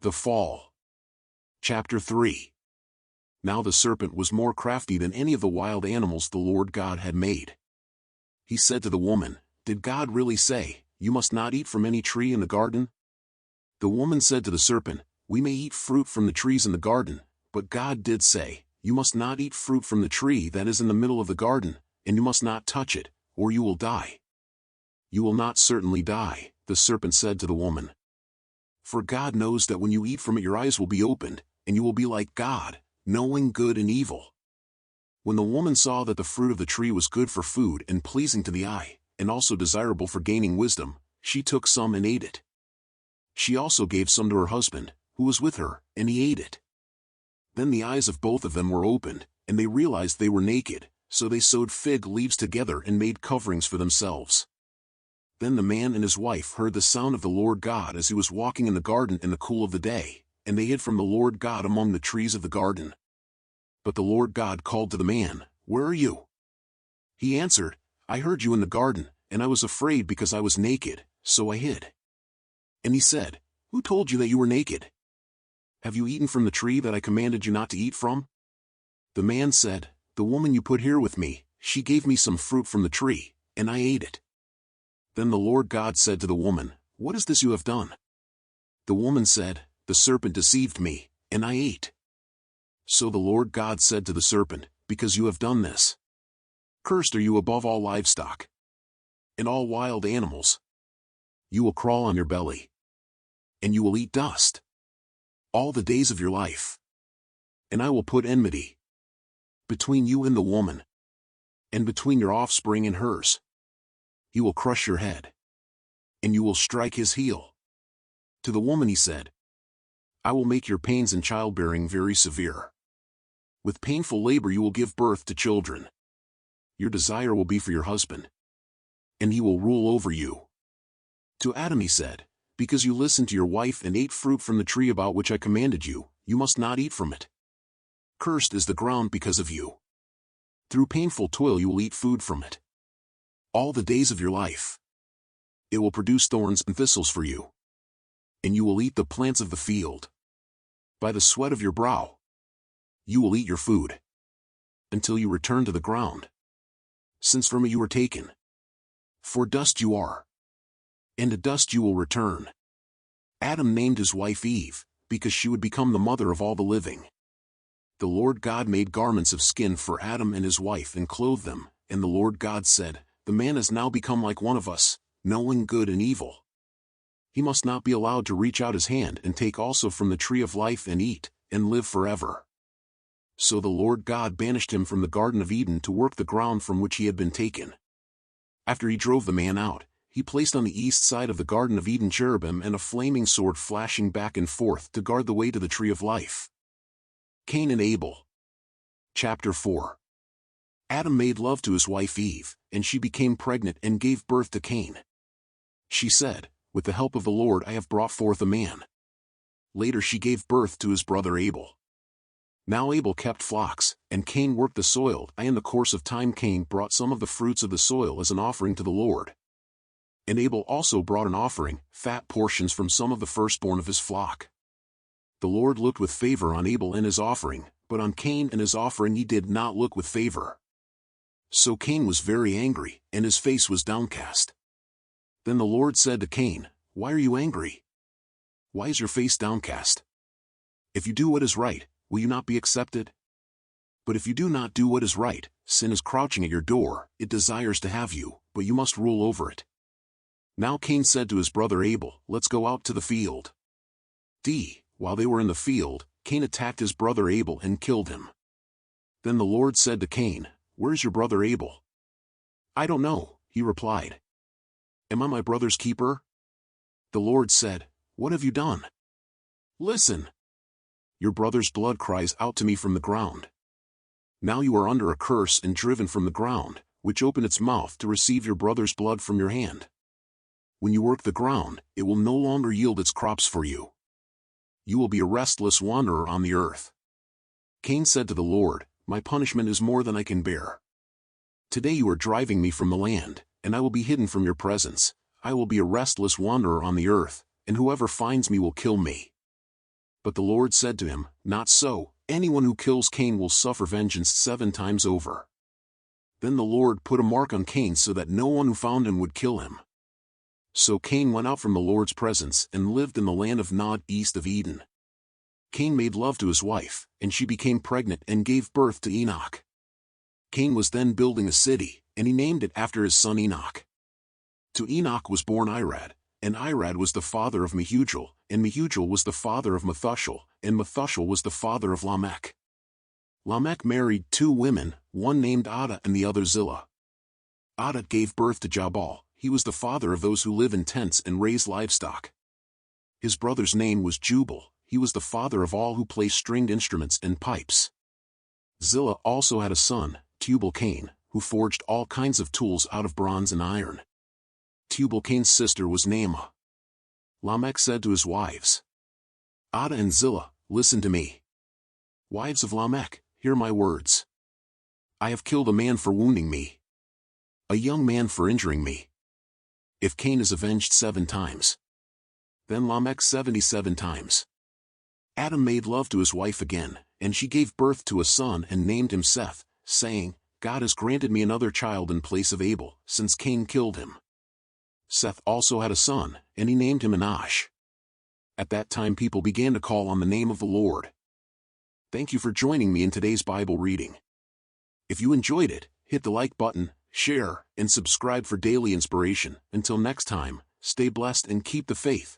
The fall. Chapter 3. Now the serpent was more crafty than any of the wild animals the Lord God had made. He said to the woman, "Did God really say, 'You must not eat from any tree in the garden'?" The woman said to the serpent, "We may eat fruit from the trees in the garden, but God did say, 'You must not eat fruit from the tree that is in the middle of the garden, and you must not touch it, or you will die.'" "You will not certainly die," the serpent said to the woman. "For God knows that when you eat from it your eyes will be opened, and you will be like God, knowing good and evil." When the woman saw that the fruit of the tree was good for food and pleasing to the eye, and also desirable for gaining wisdom, she took some and ate it. She also gave some to her husband, who was with her, and he ate it. Then the eyes of both of them were opened, and they realized they were naked, so they sewed fig leaves together and made coverings for themselves. Then the man and his wife heard the sound of the Lord God as he was walking in the garden in the cool of the day, and they hid from the Lord God among the trees of the garden. But the Lord God called to the man, "Where are you?" He answered, "I heard you in the garden, and I was afraid because I was naked, so I hid." And he said, "Who told you that you were naked? Have you eaten from the tree that I commanded you not to eat from?" The man said, "The woman you put here with me, she gave me some fruit from the tree, and I ate it." Then the Lord God said to the woman, "What is this you have done?" The woman said, "The serpent deceived me, and I ate." So the Lord God said to the serpent, "Because you have done this, cursed are you above all livestock and all wild animals. You will crawl on your belly, and you will eat dust all the days of your life. And I will put enmity between you and the woman, and between your offspring and hers. He will crush your head, and you will strike his heel." To the woman he said, "I will make your pains in childbearing very severe. With painful labor you will give birth to children. Your desire will be for your husband, and he will rule over you." To Adam he said, "Because you listened to your wife and ate fruit from the tree about which I commanded you, you must not eat from it. Cursed is the ground because of you. Through painful toil you will eat food from it all the days of your life. It will produce thorns and thistles for you, and you will eat the plants of the field. By the sweat of your brow you will eat your food, until you return to the ground, since from it you were taken. For dust you are, and to dust you will return." Adam named his wife Eve, because she would become the mother of all the living. The Lord God made garments of skin for Adam and his wife and clothed them, and the Lord God said, "The man has now become like one of us, knowing good and evil. He must not be allowed to reach out his hand and take also from the tree of life and eat, and live forever." So the Lord God banished him from the Garden of Eden to work the ground from which he had been taken. After he drove the man out, he placed on the east side of the Garden of Eden cherubim and a flaming sword flashing back and forth to guard the way to the tree of life. Cain and Abel. Chapter 4. Adam made love to his wife Eve, and she became pregnant and gave birth to Cain. She said, "With the help of the Lord I have brought forth a man." Later she gave birth to his brother Abel. Now Abel kept flocks, and Cain worked the soil, and in the course of time Cain brought some of the fruits of the soil as an offering to the Lord. And Abel also brought an offering, fat portions from some of the firstborn of his flock. The Lord looked with favor on Abel and his offering, but on Cain and his offering he did not look with favor. So Cain was very angry, and his face was downcast. Then the Lord said to Cain, "Why are you angry? Why is your face downcast? If you do what is right, will you not be accepted? But if you do not do what is right, sin is crouching at your door, it desires to have you, but you must rule over it." Now Cain said to his brother Abel, "Let's go out to the field." While they were in the field, Cain attacked his brother Abel and killed him. Then the Lord said to Cain, "Where is your brother Abel?" "I don't know," he replied. "Am I my brother's keeper?" The Lord said, "What have you done?" "Listen. Your brother's blood cries out to me from the ground. Now you are under a curse and driven from the ground, which opened its mouth to receive your brother's blood from your hand. When you work the ground, it will no longer yield its crops for you. You will be a restless wanderer on the earth." Cain said to the Lord, "My punishment is more than I can bear. Today you are driving me from the land, and I will be hidden from your presence. I will be a restless wanderer on the earth, and whoever finds me will kill me." But the Lord said to him, "Not so, anyone who kills Cain will suffer vengeance 7 times over." Then the Lord put a mark on Cain so that no one who found him would kill him. So Cain went out from the Lord's presence and lived in the land of Nod east of Eden. Cain made love to his wife, and she became pregnant and gave birth to Enoch. Cain was then building a city, and he named it after his son Enoch. To Enoch was born Irad, and Irad was the father of Mehujael, and Mehujael was the father of Methuselah, and Methuselah was the father of Lamech. Lamech married 2 women, one named Ada and the other Zillah. Ada gave birth to Jabal. He was the father of those who live in tents and raise livestock. His brother's name was Jubal. He was the father of all who play stringed instruments and pipes. Zillah also had a son, Tubal-Cain, who forged all kinds of tools out of bronze and iron. Tubal-Cain's sister was Naamah. Lamech said to his wives, "Ada and Zillah, listen to me. Wives of Lamech, hear my words. I have killed a man for wounding me, a young man for injuring me. If Cain is avenged 7 times, then Lamech 77 times. Adam made love to his wife again, and she gave birth to a son and named him Seth, saying, God has granted me another child in place of Abel, since Cain killed him. Seth also had a son, and he named him Enosh. At that time people began to call on the name of the Lord. Thank you for joining me in today's Bible reading. If you enjoyed it, hit the like button, share, and subscribe for daily inspiration. Until next time, stay blessed and keep the faith.